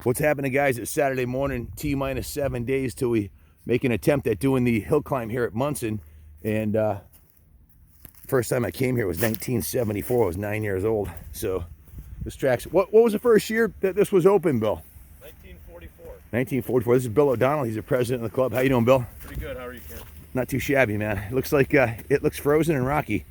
What's happening, guys? It's Saturday morning, T-minus 7 days till we make an attempt at doing the hill climb here at Monson. And first time I came here was 1974. I was 9 years old. So this track's, what was the first year that this was open, Bill? 1944. 1944. This is Bill O'Donnell. He's the president of the club. How you doing, Bill? Pretty good. How are you, Ken? Not too shabby, man. It looks like it looks frozen and rocky.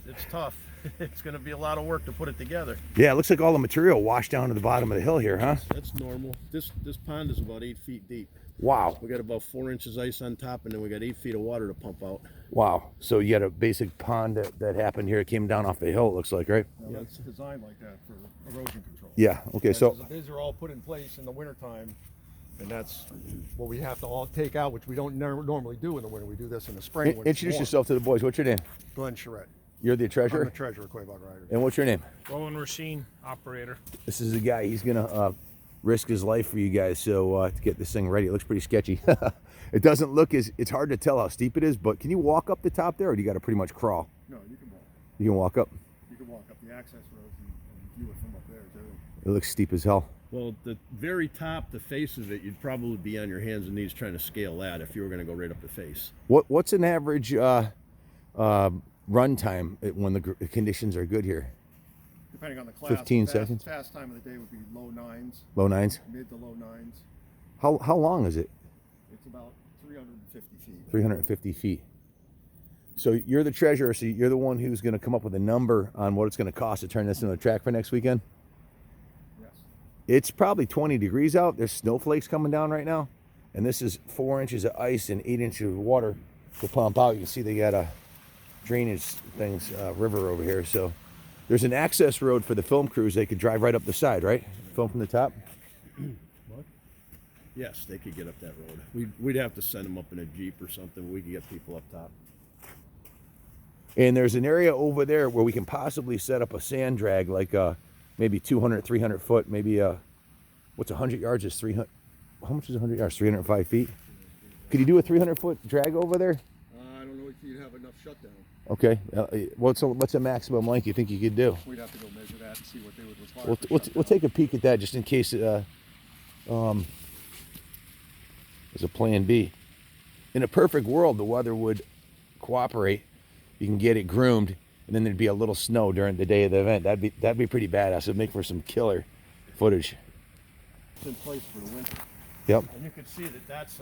It's tough. It's going to be a lot of work to put it together. Yeah, it looks like all the material washed down to the bottom of the hill here, huh? That's normal. This pond is about 8 feet deep. Wow. We got about 4 inches ice on top, and then we got 8 feet of water to pump out. Wow. So you had a basic pond that happened here. It came down off the hill, it looks like, right? Yeah, it's designed like that for erosion control. Yeah. Okay. So these are all put in place in the wintertime, and that's what we have to all take out, which we don't normally do in the winter. We do this in the spring. Introduce yourself to the boys. What's your name? Glenn Charette. You're the treasurer? I'm the treasurer, Quabog Rider. And what's your name? Rowan Racine, operator. This is the guy. He's going to risk his life for you guys to get this thing ready. It looks pretty sketchy. It doesn't look it's hard to tell how steep it is, but can you walk up the top there, or do you got to pretty much crawl? No, you can walk. You can walk up? You can walk up the access roads and view it from up there, too. It looks steep as hell. Well, the very top, the face of it, you'd probably be on your hands and knees trying to scale that if you were going to go right up the face. What's an average run time when the conditions are good here? Depending on the class. 15 seconds? Fast time of the day would be low 9s. Low 9s? Mid to low 9s. How long is it? It's about 350 feet. 350 feet. So you're the treasurer, so you're the one who's going to come up with a number on what it's going to cost to turn this into a track for next weekend? Yes. It's probably 20 degrees out. There's snowflakes coming down right now. And this is 4 inches of ice and 8 inches of water to pump out. You can see they got a drainage things, river over here. So there's an access road for the film crews. They could drive right up the side, right? Film from the top. What? Yes, they could get up that road. We'd have to send them up in a Jeep or something. We could get people up top. And there's an area over there where we can possibly set up a sand drag, like maybe 200, 300 foot, maybe what's 100 yards is 300. How much is 100 yards? 305 feet. Could you do a 300-foot drag over there? I don't know if you'd have enough shutdown. Okay. What's a maximum length you think you could do? We'd have to go measure that and see what they would require. We'll take a peek at that just in case there's a plan B. In a perfect world, the weather would cooperate. You can get it groomed, and then there'd be a little snow during the day of the event. That'd be pretty badass. It'd make for some killer footage. It's in place for the winter. Yep. And you can see that that's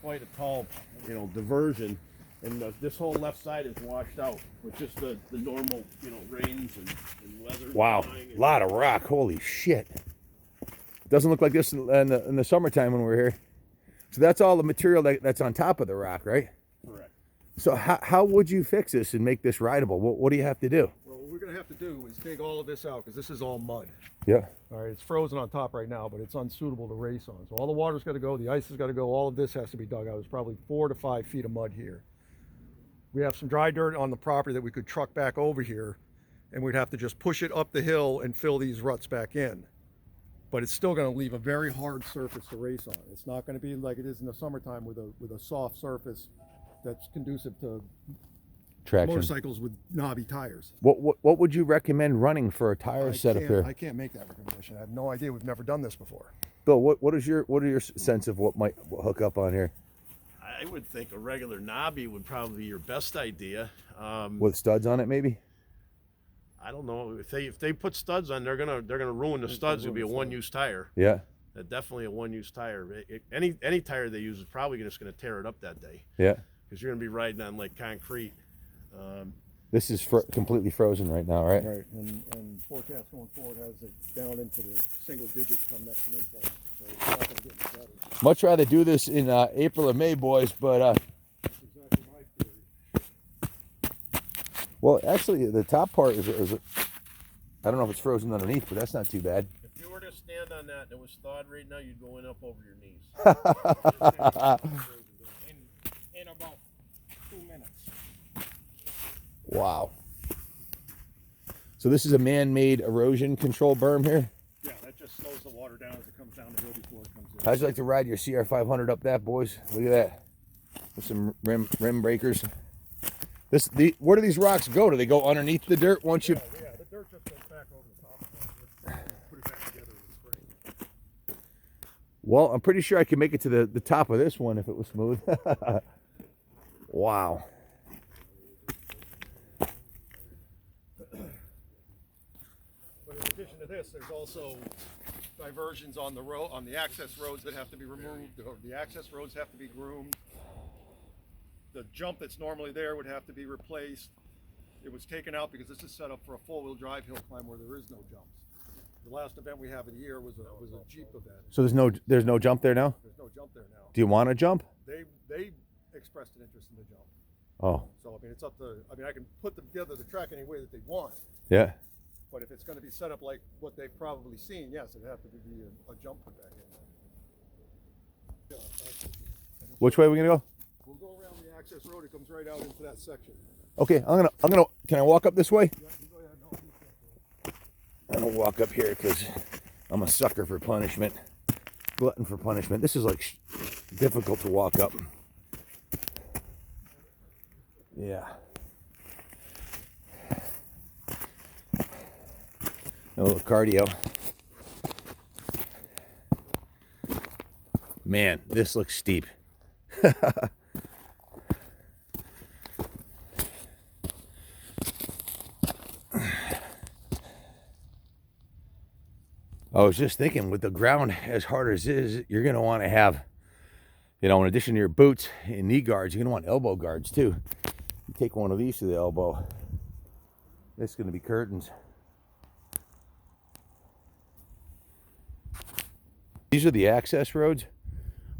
quite a tall, diversion. And this whole left side is washed out with just the normal, rains and weather. Wow, a lot of rock. Holy shit. Doesn't look like this in the summertime when we're here. So that's all the material that's on top of the rock, right? Correct. So how would you fix this and make this rideable? What do you have to do? Well, what we're going to have to do is dig all of this out because this is all mud. Yeah. All right, it's frozen on top right now, but it's unsuitable to race on. So all the water's got to go, the ice has got to go, all of this has to be dug out. There's probably 4 to 5 feet of mud here. We have some dry dirt on the property that we could truck back over here, and we'd have to just push it up the hill and fill these ruts back in. But it's still going to leave a very hard surface to race on. It's not going to be like it is in the summertime with a soft surface that's conducive to Traction. motorcycles with knobby tires. What would you recommend running for a tire setup here? I can't make that recommendation. I have no idea. We've never done this before. Bill, what are your sense of what might hook up on here? I would think a regular knobby would probably be your best idea. With studs on it, maybe? I don't know if they put studs on, they're gonna ruin the studs. It'll be a one-use tire. Yeah. Definitely a one-use tire. Any tire they use is probably just gonna tear it up that day. Yeah. Because you're gonna be riding on like concrete. This is completely frozen right now, right? Right, and forecast going forward has it down into the single digits come next week. So it's not going to get any better. Much rather do this in April or May, boys, but That's exactly my theory. well, actually, the top part is I don't know if it's frozen underneath, but that's not too bad. If you were to stand on that and it was thawed right now, you'd go in up over your knees. In about 2 minutes. Wow. So this is a man-made erosion control berm here. Yeah, that just slows the water down as it comes down the hill before it comes in. How'd you like to ride your CR500 up that, boys? Look at that. With some rim breakers. Where do these rocks go? Do they go underneath the dirt once you... Yeah, the dirt just goes back over the top of it. Put it back together in the spring. Well, I'm pretty sure I could make it to the top of this one if it was smooth. Wow. But in addition to this, there's also diversions on the road, on the access roads that have to be removed, or the access roads have to be groomed. The jump that's normally there would have to be replaced. It was taken out because this is set up for a four-wheel drive hill climb where there is no jumps. The last event we have of the year was a Jeep event. So there's no jump there now? There's no jump there now. Do you want to jump? They expressed an interest in the jump. Oh. So I mean, it's up to. I mean, I can put together the track any way that they want. Yeah. But if it's going to be set up like what they've probably seen, yes, it'd have to be a jump put back in. Which way are we gonna go? We'll go around the access road. It comes right out into that section. Okay, I'm gonna. Can I walk up this way? Yeah, you go ahead. No, you can't. I'm gonna walk up here because I'm a sucker for punishment, glutton for punishment. This is like difficult to walk up. Yeah. A little cardio. Man, this looks steep. I was just thinking, with the ground as hard as it is, you're going to want to have, in addition to your boots and knee guards, you're going to want elbow guards too. You take one of these to the elbow. It's going to be curtains. These are the access roads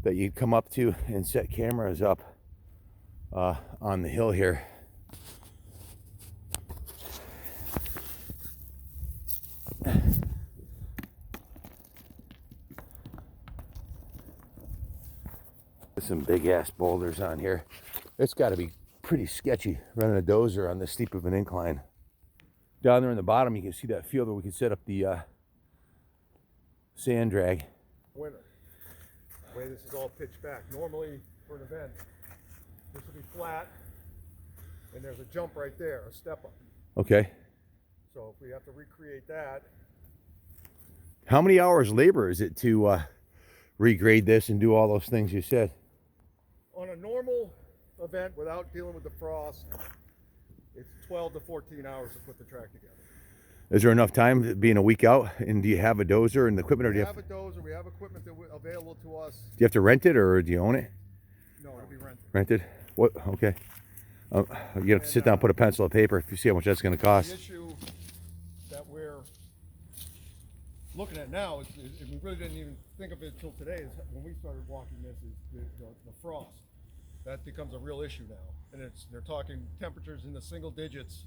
that you come up to and set cameras up on the hill here. There's some big ass boulders on here. It's got to be pretty sketchy running a dozer on this steep of an incline. Down there in the bottom, you can see that field where we can set up the sand drag. Winter. The way this is all pitched back. Normally for an event, this will be flat, and there's a jump right there, a step up. Okay. So if we have to recreate that, How many hours labor is it to regrade this and do all those things you said? on a normal event without dealing with the frost, it's 12 to 14 hours to put the track together. Is there enough time being a week out? And do you have a dozer and the equipment, or do We you have a dozer, we have equipment available to us. do you have to rent it, or do you own it? No, it'll be rented. Rented? What? Okay. You have to sit down, put a pencil and paper if you see how much that's going to The cost. issue that we're looking at now is we really didn't even think of it until today, is when we started walking this, is the frost. That becomes a real issue now. And they're talking temperatures in the single digits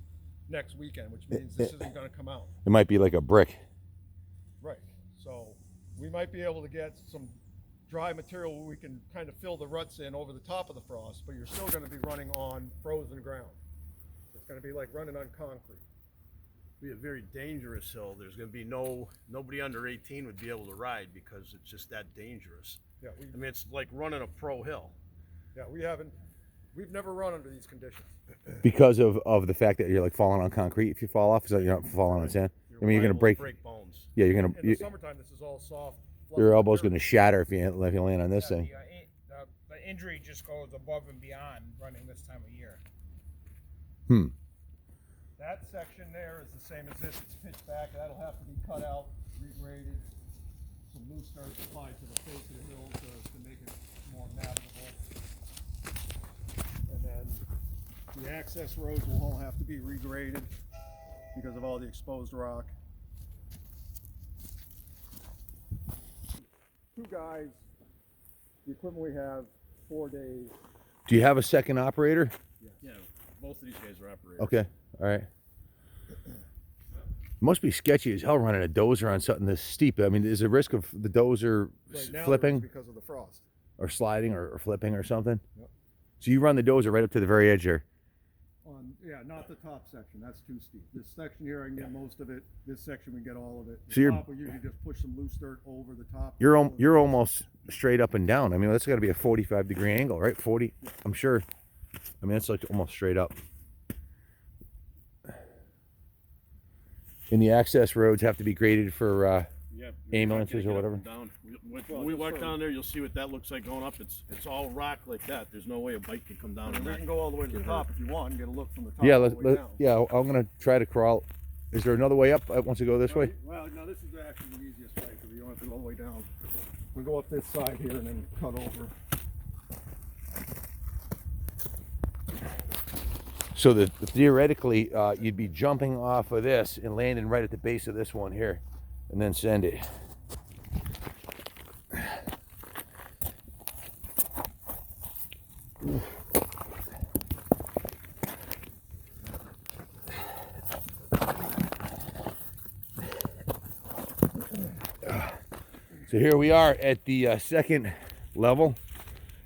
next weekend, which means this isn't going to come out. It might be like a brick. Right. So we might be able to get some dry material where we can kind of fill the ruts in over the top of the frost, but you're still going to be running on frozen ground. It's going to be like running on concrete. Be a very dangerous hill. There's going to be nobody under 18 would be able to ride because it's just that dangerous. Yeah, I mean, it's like running a pro hill. yeah, we've never run under these conditions. Because of the fact that you're like falling on concrete if you fall off, so you're not falling on sand. I mean, you're gonna liable to break bones. Yeah, you're gonna. In the summertime, this is all soft. Your fluffy elbow's dirt. gonna shatter if you land on this thing. The injury just goes above and beyond running this time of year. That section there is the same as this. It's pitched back. That'll have to be cut out, regraded. Some loose dirt applied to the face of the hill to make it more navigable. And then the access roads will all have to be regraded because of all the exposed rock. 2 guys, the equipment we have, 4 days. Do you have a second operator? Yeah, both of these guys are operators. Okay, all right. Must be sketchy as hell running a dozer on something this steep. I mean, is there a risk of the dozer Right now, flipping because of the frost. or sliding or flipping or something? Yep. So you run the dozer right up to the very edge there. Yeah, not the top section. That's too steep. This section here, I can get most of it. This section, we get all of it. The So you're- top, we usually just push some loose dirt over the top. You're almost straight up and down. I mean, that's got to be a 45-degree angle, right? 40, I'm sure. I mean, that's like almost straight up. And the access roads have to be graded for. Yeah, ambulances or whatever. Down. When we walk down there, you'll see what that looks like going up. It's all rock like that. There's no way a bike can come down. We can go all the way to the top if you want and get a look from the top. Yeah, all the way down. yeah. I'm gonna try to crawl. Is there another way up? Once I go this way? Well, no, this is actually the easiest way because you don't have to go all the way down. We go up this side here and then cut over. So that theoretically, you'd be jumping off of this and landing right at the base of this one here, and then send it. So here we are at the second level,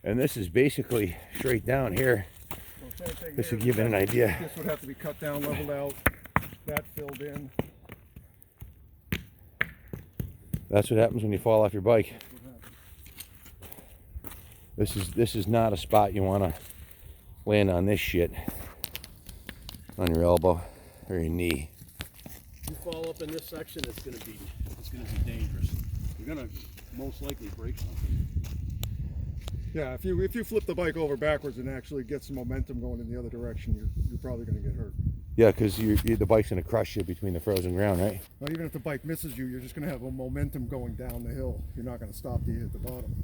and this is basically straight down here. This would give you an idea. This would have to be cut down, leveled out, that filled in. That's what happens when you fall off your bike. This is not a spot you want to land on this shit. On your elbow or your knee. If you fall up in this section, it's gonna be dangerous. You're gonna most likely break something. Yeah, if you flip the bike over backwards and actually get some momentum going in the other direction, you're probably going to get hurt. Yeah, because the bike's going to crush you between the frozen ground, right? Well, even if the bike misses you, you're just going to have a momentum going down the hill. You're not going to stop till you hit the bottom.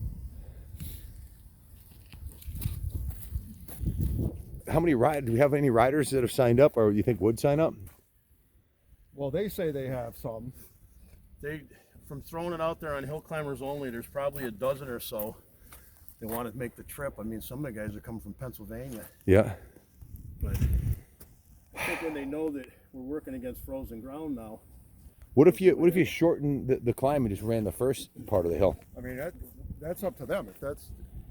How many do we have any riders that have signed up, or you think would sign up? Well, they say they have some. From throwing it out there on hill climbers only, there's probably a dozen or so. They want to make the trip. I mean, some of the guys are coming from Pennsylvania. Yeah. But I think when they know that we're working against frozen ground now. What if you shorten the climb and just ran the first part of the hill? I mean, that's up to them. If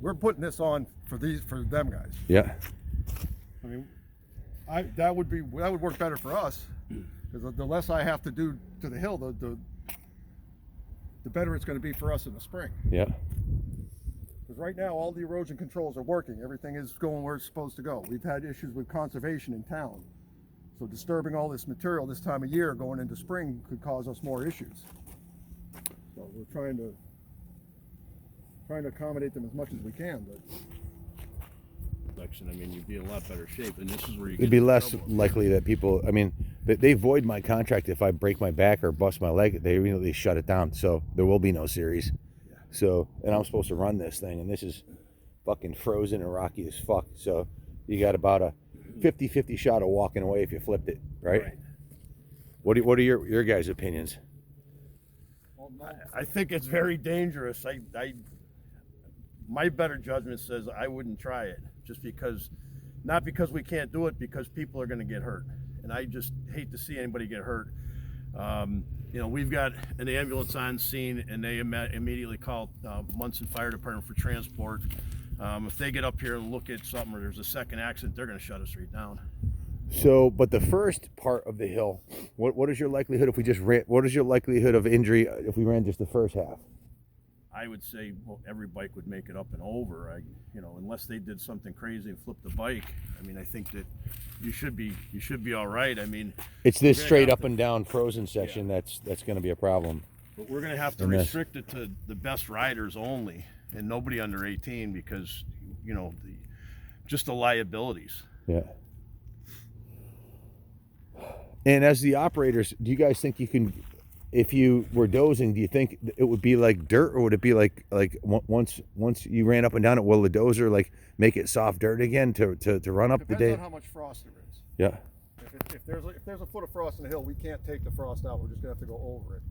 we're putting this on for them guys. Yeah. I mean, that would work better for us because the less I have to do to the hill, the better it's going to be for us in the spring. Yeah. Because right now, all the erosion controls are working. Everything is going where it's supposed to go. We've had issues with conservation in town. So disturbing all this material this time of year going into spring could cause us more issues. So we're trying to accommodate them as much as we can. But I mean, you'd be in a lot better shape, and this is where you it'd be less likely that people. I mean, they void my contract if I break my back or bust my leg. They immediately shut it down. So there will be no series. So, and I'm supposed to run this thing, and this is fucking frozen and rocky as fuck. So you got about a 50-50 shot of walking away if you flipped it, right? What are your guys' opinions? I think it's very dangerous. My better judgment says I wouldn't try it, just because, not because we can't do it, because people are going to get hurt, and I just hate to see anybody get hurt. You know, we've got an ambulance on scene, and they immediately call Monson Fire Department for transport. If they get up here and look at something, or there's a second accident, they're going to shut us right down. So, but the first part of the hill, what is your likelihood if we just ran? What is your likelihood of injury if we ran just the first half? I would say, well, every bike would make it up and over. You know, unless they did something crazy and flipped the bike. I mean, I think that you should be all right. I mean, it's this straight up and down frozen section that's going to be a problem. But we're going to have to restrict it to the best riders only, and nobody under 18, because, you know, just the liabilities. Yeah. And as the operators, do you guys think you can, if you were dozing, do you think it would be like dirt, or would it be like once you ran up and down it, will the dozer like make it soft dirt again to run up the day? Depends on how much frost there is. Yeah. If there's a foot of frost in the hill, we can't take the frost out. We're just gonna have to go over it.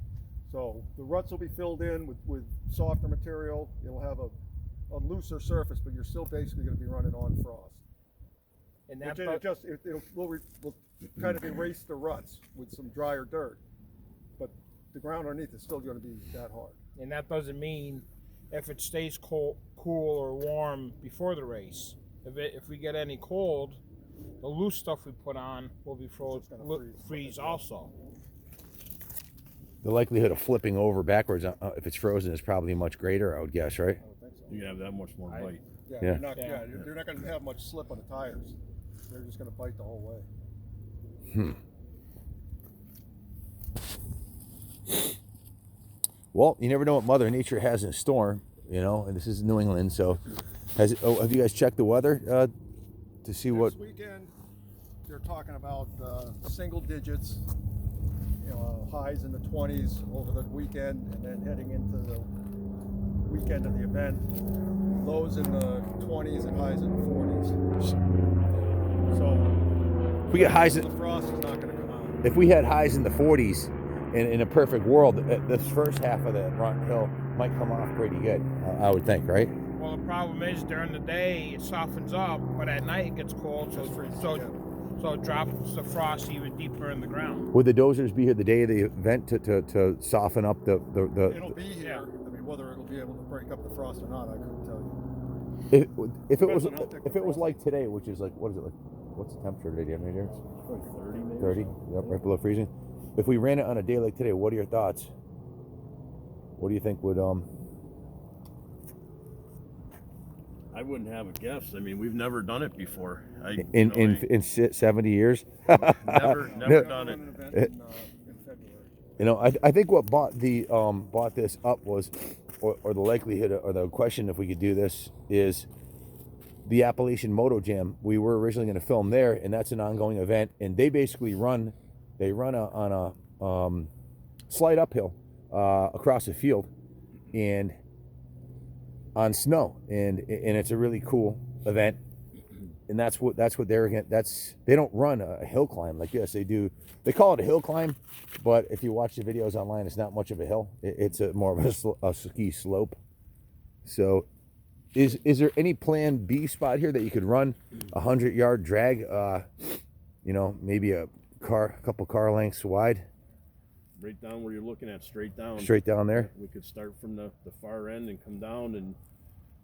So the ruts will be filled in with softer material. It'll have a looser surface, but you're still basically going to be running on frost. And we'll kind of erase the ruts with some drier dirt, but the ground underneath is still going to be that hard. And that doesn't mean if it stays cool or warm before the race. If we get any cold, the loose stuff we put on will be freeze also. The likelihood of flipping over backwards if it's frozen is probably much greater, I would guess, right? I would think so. You have that much more bite. Yeah, Yeah. You're not going to have much slip on the tires. They're just going to bite the whole way. Well, you never know what Mother Nature has in store, you know, and this is New England, so have you guys checked the weather to see what? This weekend, they're talking about single digits, you know, highs in the 20s over the weekend, and then heading into the weekend of the event, lows in the 20s and highs in the 40s. So If we get highs, the frost is not going to come out. if we had highs in the 40s, in a perfect world, this first half of the front hill might come off pretty good. I would think, right? Well, the problem is during the day it softens up, but at night it gets cold, so it drops the frost even deeper in the ground. Would the dozers be here the day of the event to soften up the? It'll be here. Yeah. I mean, whether it'll be able to break up the frost or not, I couldn't tell you. If it was like today, which is like, what is it like? What's the temperature today? Do you have any idea? Like 30 maybe. 30. Yep, right below freezing. If we ran it on a day like today, what are your thoughts? What do you think would I wouldn't have a guess. I mean, we've never done it before. in 70 years? Never done it. An event in February. You know, I think what bought this up was, or the likelihood, or the question if we could do this is the Appalachian Moto Jam. We were originally going to film there, and that's an ongoing event. And they basically run on a slight uphill across a field, and on snow, and it's a really cool event. And that's what they're again. They don't run a hill climb like this. They call it a hill climb, but if you watch the videos online, it's not much of a hill. It's more of a ski slope. So, is there any plan B spot here that you could run 100-yard drag? You know, maybe a couple car lengths wide. Right down where you're looking at, straight down. Straight down there. We could start from the far end and come down, and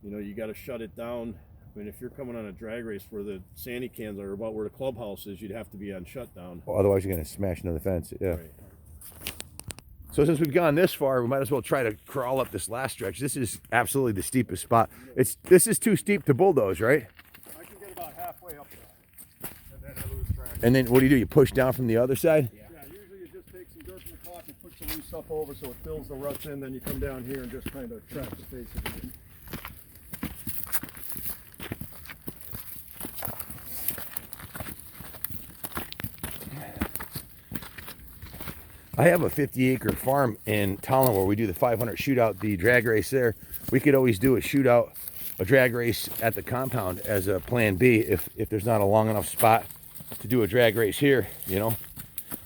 you know, you got to shut it down. I mean, if you're coming on a drag race where the sandy cans are about where the clubhouse is, you'd have to be on shutdown. Well, otherwise, you're going to smash into the fence. Yeah. Right. So since we've gone this far, we might as well try to crawl up this last stretch. This is absolutely the steepest spot. This is too steep to bulldoze, right? I can get about halfway up there, and then I lose track. And then what do? You push down from the other side? Yeah, usually you just take some dirt from the top and put some loose stuff over so it fills the ruts in, then you come down here and just kind of trap the face of it. I have a 50-acre farm in Tallinn where we do the 500 shootout, the drag race there. We could always do a shootout, a drag race at the compound as a plan B if there's not a long enough spot to do a drag race here, you know.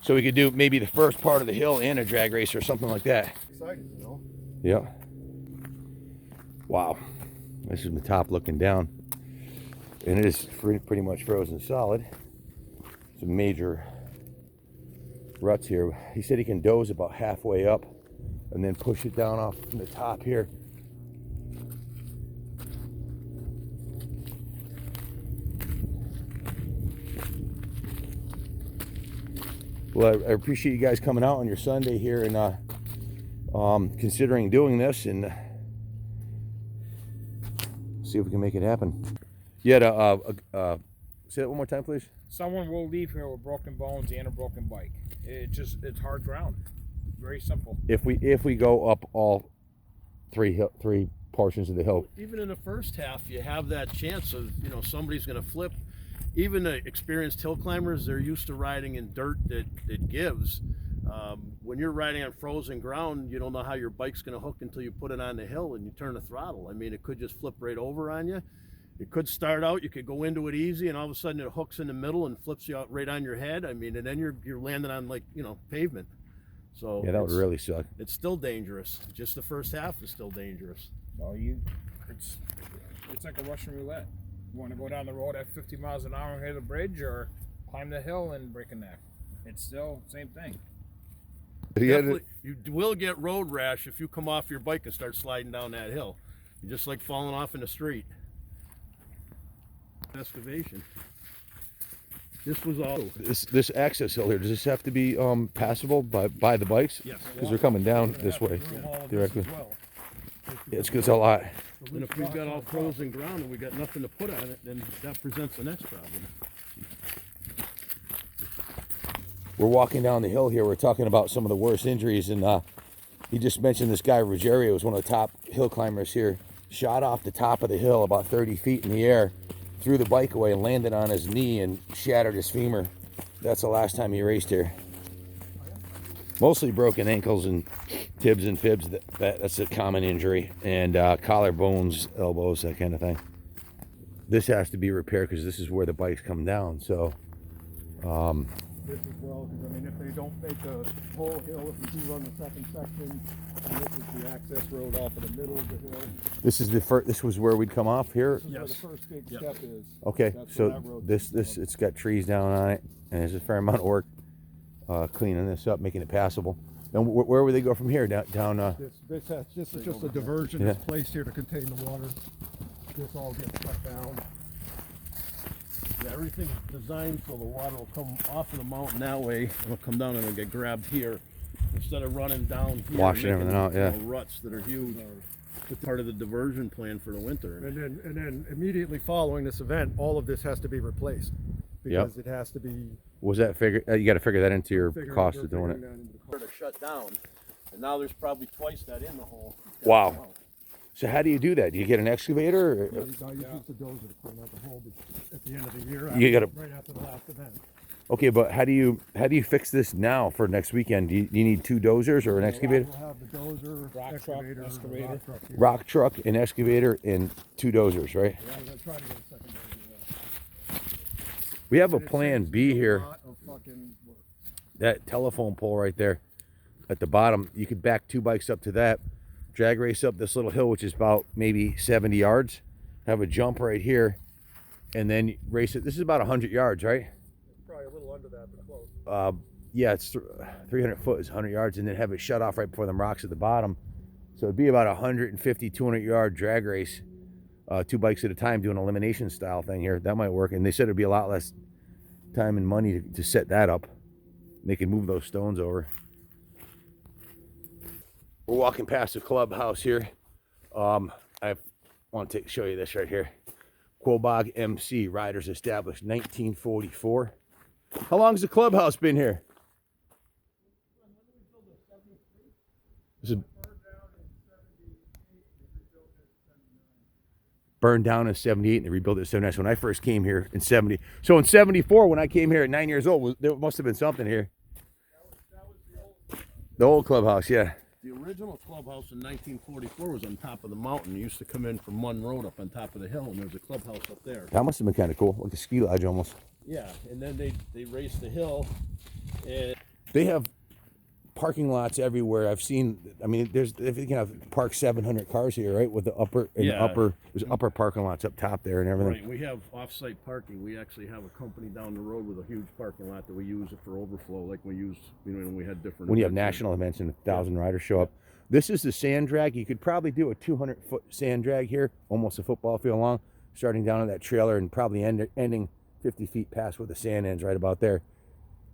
So we could do maybe the first part of the hill and a drag race or something like that. Exciting, you know? Yeah. Wow. This is the top looking down. And it is pretty much frozen solid. Some major ruts here. He said he can doze about halfway up and then push it down off from the top here. Well, I appreciate you guys coming out on your Sunday here and considering doing this, and see if we can make it happen. You had say that one more time, please. Someone will leave here with broken bones and a broken bike. It's hard ground. Very simple. If we go up all three portions of the hill. Even in the first half, you have that chance of, you know, somebody's going to flip. Even the experienced hill climbers, they're used to riding in dirt that gives. When you're riding on frozen ground, you don't know how your bike's going to hook until you put it on the hill and you turn the throttle. I mean, it could just flip right over on you. It could start out, you could go into it easy, and all of a sudden it hooks in the middle and flips you out right on your head. I mean, and then you're landing on, like, you know, pavement. So Yeah, that would really suck. It's still dangerous. Just the first half is still dangerous. So it's like a Russian roulette. You want to go down the road at 50 miles an hour and hit a bridge, or climb the hill and break a neck. It's still the same thing. Definitely, you will get road rash if you come off your bike and start sliding down that hill. You're just like falling off in the street. Excavation. This was all. This access hill here, does this have to be passable by the bikes? Yes. Because they're coming down this way directly. Yeah, it's a lot. And if we've got all frozen ground and we got nothing to put on it, then that presents the next problem. We're walking down the hill here. We're talking about some of the worst injuries, and He just mentioned this guy Ruggiero was one of the top hill climbers here. Shot off the top of the hill about 30 feet in the air, threw the bike away and landed on his knee and shattered his femur. That's the last time he raced here. Mostly broken ankles and tibs and fibs. That's a common injury. And collarbones, elbows, that kind of thing. This has to be repaired because this is where the bikes come down. So, This as well, because I mean, if they don't make the whole hill, if we do run the second section, and this is the access road off of the middle of the hill. this is the first. This was where we'd come off here. This is where the first big step is. Okay, That's where that so road this goes down. it's got trees down on it, and there's a fair amount of work cleaning this up, making it passable. And where would they go from here? Down. This is just a diversion that's placed here to contain the water. This all gets shut down. Yeah, everything's designed so the water will come off of the mountain that way. It'll come down and it'll get grabbed here instead of running down here. Washing and making, everything out, yeah. you know, ruts that are huge. It's part of the diversion plan for the winter. And then immediately following this event, all of this has to be replaced because it has to be. Was that figure? You got to figure that into your cost of doing it. To shut down, and now there's probably twice that in the hole. Wow. So how do you do that? Do you get an excavator? Or, You use the dozer to clean out the hole at the end of the year. You gotta- right after the last event. okay, but how do you fix this now for next weekend? Do you need 2 dozers or an excavator? We'll have the dozer, Rock truck, excavator, excavator. rock truck here. Rock truck, an excavator, and 2 dozers, right? Yeah, we're gonna try to get a second dozer. We have a And it plan saves B a here. lot of fucking work. That telephone pole right there at the bottom, you could back 2 bikes up to that, drag race up this little hill, which is about maybe 70 yards, have a jump right here, and then race it. This is about 100 yards, right? Probably a little under that, but close. Yeah, it's 300 foot is 100 yards, and then have it shut off right before them rocks at the bottom. So it'd be about 150, 200 yard drag race, 2 bikes at a time, doing elimination style thing here. That might work. And they said it'd be a lot less time and money to set that up. They can move those stones over. We're walking past the clubhouse here. I want to show you this right here. Quabog MC, riders established 1944. How long has the clubhouse been here? This is burned down in 78 and they rebuilt it in 79. So when I first came here in 70. So in 74, when I came here at 9 years old, there must have been something here. The old clubhouse, yeah. The original clubhouse in 1944 was on top of the mountain. You used to come in from Munn Road up on top of the hill, and there was a clubhouse up there. That must have been kind of cool, like a ski lodge almost. Yeah, and then they raced the hill, and They have parking lots everywhere. I've seen. I mean, you can have park 700 cars here, right? With the there's upper parking lots up top there and everything. right, we have off-site parking. We actually have a company down the road with a huge parking lot that we use it for overflow, like we use, when we had different. When you have events. national events and 1,000 riders show up. This is the sand drag. You could probably do a 200-foot sand drag here, almost a football field long, starting down on that trailer and probably ending 50 feet past where the sand ends, right about there.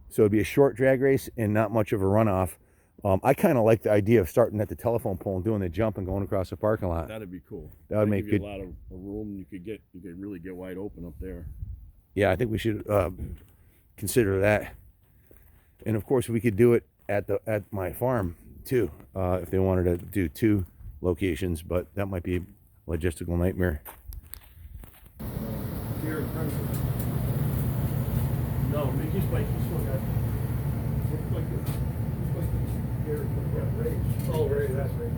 So it'd be a short drag race and not much of a runoff. I kind of like the idea of starting at the telephone pole and doing the jump and going across the parking lot. That'd be cool. That would That'd make give you good. a lot of room. You could really get wide open up there. Yeah, I think we should consider that. And of course, we could do it at my farm too, if they wanted to do 2 locations. But that might be a logistical nightmare. Here in front of us. No, Mickey's bike, he still got. Looks like here, oh, right, that's right.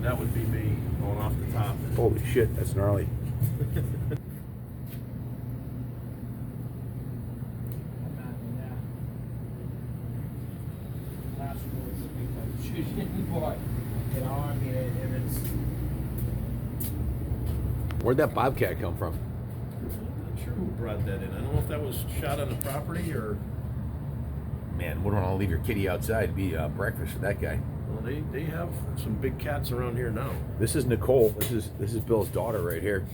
That would be me going off the top. Holy shit, that's gnarly. You know, I mean, if it's Where'd that bobcat come from? I'm not sure who brought that in. I don't know if that was shot on the property or. Man, wouldn't want to leave your kitty outside. It'd be breakfast for that guy. Well, they have some big cats around here now. This is Nicole. This is Bill's daughter right here.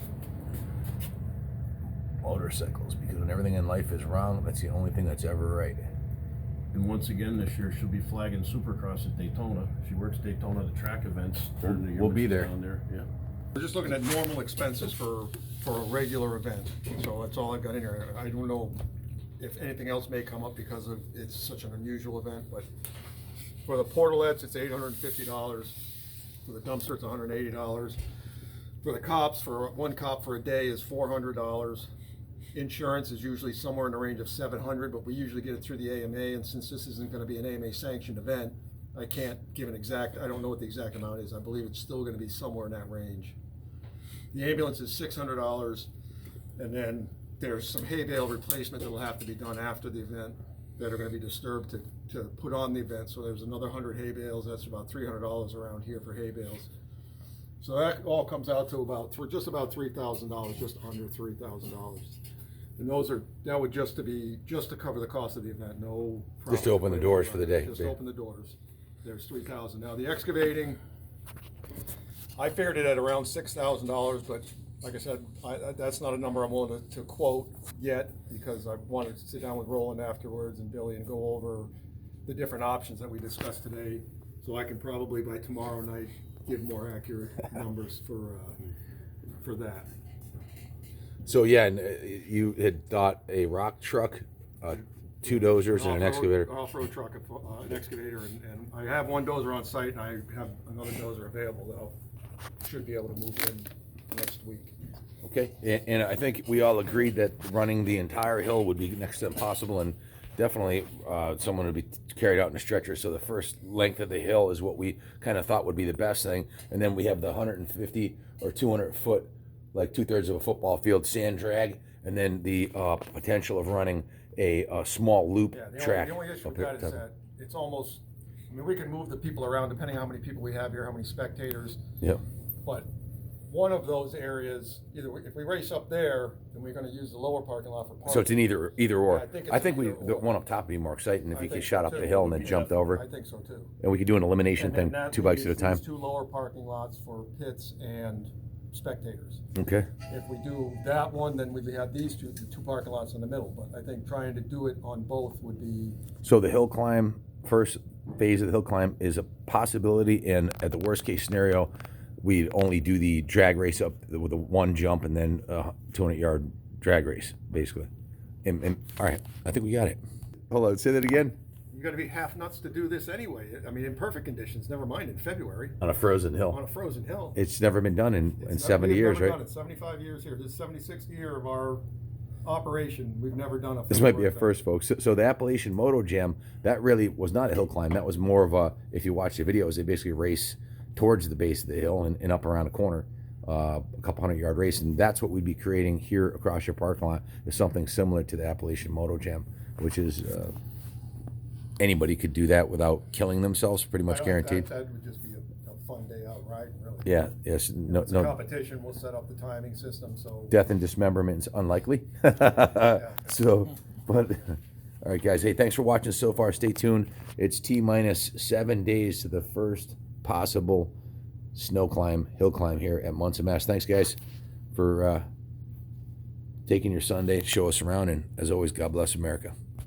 Motorcycles, because when everything in life is wrong, that's the only thing that's ever right. And once again this year she'll be flagging Supercross at Daytona. She works Daytona, the track events during the year. We'll be she's there. Down there, yeah. We're just looking at normal expenses for a regular event. So that's all I've got in here. I don't know if anything else may come up because of it's such an unusual event, but For the portalets, it's $850. For the dumpster, it's $180. For the cops, for one cop for a day is $400. Insurance is usually somewhere in the range of $700, but we usually get it through the AMA, and since this isn't going to be an AMA sanctioned event, I can't give an exact, I don't know what the exact amount is. I believe it's still going to be somewhere in that range. The ambulance is $600, and then there's some hay bale replacement that will have to be done after the event that are going to be disturbed to put on the event. So there's another 100 hay bales. That's about $300 around here for hay bales. So that all comes out to just about $3,000, just under $3,000. And that would just to cover the cost of the event. No, Just to open the doors for the day. Just open the doors. There's $3,000. Now the excavating, I figured it at around $6,000, but like I said, that's not a number I'm willing to quote yet, because I wanted to sit down with Roland afterwards and Billy and go over the different options that we discussed today. So I can probably by tomorrow night give more accurate numbers for that. So yeah, and you had thought a rock truck, 2 dozers, and an excavator. Off-road truck, an excavator, and I have one dozer on site, and I have another dozer available that I should be able to move in next week. Okay, and I think we all agreed that running the entire hill would be next to impossible, and definitely someone would be carried out in a stretcher. So the first length of the hill is what we kind of thought would be the best thing, and then we have the 150 or 200 foot, like 2/3 of a football field sand drag, and then the potential of running a small loop track. The only issue with that is that it's almost, I mean, we can move the people around depending on how many people we have here, how many spectators. Yeah. But one of those areas, if we race up there, then we're going to use the lower parking lot for parking. So it's an either or. Yeah, I think either the or. one up top would be more exciting if I you could think shot so up too. the hill and then jumped over. I think so too. And we could do an elimination And thing, then that 2 bikes at a leaves time. these 2 lower parking lots for pits and spectators. Okay. If we do that one, then we'd have these the two parking lots in the middle. But I think trying to do it on both would be. So the hill climb, first phase of the hill climb is a possibility, and at the worst case scenario, we'd only do the drag race up with a 1 jump and then a 200-yard drag race, basically. And all right, I think we got it. Hold on, say that again. You got to be half nuts to do this anyway. I mean, in perfect conditions, never mind in February On a frozen on hill. a frozen hill. It's never been done in 70 years, right? It's 75 years here. This is 76th year of our operation. We've never done a. This might be a February first, folks. So the Appalachian Moto Jam, that really was not a hill climb. That was more of a, if you watch the videos, they basically race towards the base of the hill and up around a corner, a couple 100-yard race. And that's what we'd be creating here across your parking lot, is something similar to the Appalachian Moto Jam, which is anybody could do that without killing themselves, pretty much guaranteed. That would just be a fun day out riding, really. Yeah, yes, no, It's a no. competition. We'll set up the timing system. So. Death and dismemberment is unlikely. So, but all right, guys. Hey, thanks for watching so far. Stay tuned. It's T-minus 7 days to the first possible snow climb, hill climb here at Monson, Mass. Thanks, guys, for taking your Sunday to show us around. And as always, God bless America.